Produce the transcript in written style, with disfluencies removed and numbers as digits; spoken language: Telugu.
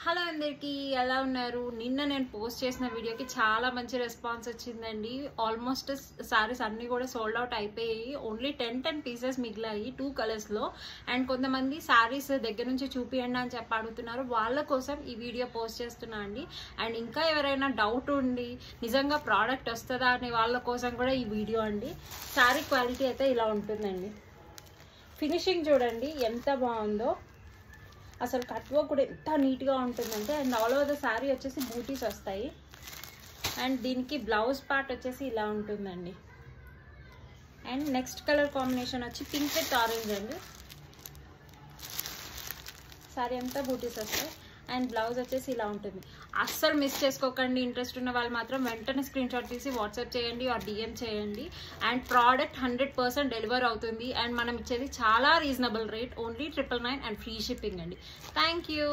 హలో అందరికీ ఎలా ఉన్నారు? నిన్న నేను పోస్ట్ చేసిన వీడియోకి చాలా మంచి రెస్పాన్స్ వచ్చిందండి. ఆల్మోస్ట్ సారీస్ అన్నీ కూడా సోల్డ్ అవుట్ అయిపోయాయి. ఓన్లీ 10 పీసెస్ మిగిలాయి 2 కలర్స్లో. అండ్ కొంతమంది సారీస్ దగ్గర నుంచి చూపియండి అని చెప్పి అడుగుతున్నారు. వాళ్ళ కోసం ఈ వీడియో పోస్ట్ చేస్తున్నా అండి. అండ్ ఇంకా ఎవరైనా డౌట్ ఉండి నిజంగా ప్రోడక్ట్ వస్తుందా అనే వాళ్ళ కోసం కూడా ఈ వీడియో అండి. సారీ క్వాలిటీ అయితే ఇలా ఉంటుందండి. ఫినిషింగ్ చూడండి ఎంత బాగుందో. అసలు కట్ వర్క్ కూడా ఎంత నీట్గా ఉంటుందంటే. And all over the sari వచ్చేసి బూటీస్ వస్తాయి. అండ్ దీనికి బ్లౌజ్ పార్ట్ వచ్చేసి ఇలా ఉంటుందండి. అండ్ నెక్స్ట్ కలర్ కాంబినేషన్ వచ్చి పింక్ విత్ ఆరెంజ్ అండి. శారీ అంతా బూటీస్ వస్తాయి. అండ్ బ్లౌజ్ వచ్చేసి ఇలా ఉంటుంది. అస్సలు మిస్ చేసుకోకండి. ఇంట్రెస్ట్ ఉన్న వాళ్ళు మాత్రం వెంటనే స్క్రీన్ షాట్ తీసి వాట్సాప్ చేయండి ఆర్ డిఎం చేయండి. అండ్ ప్రోడక్ట్ 100% డెలివర్ అవుతుంది. అండ్ మనం ఇచ్చేది చాలా reasonable rate, only 999 and free shipping అండి. Thank you.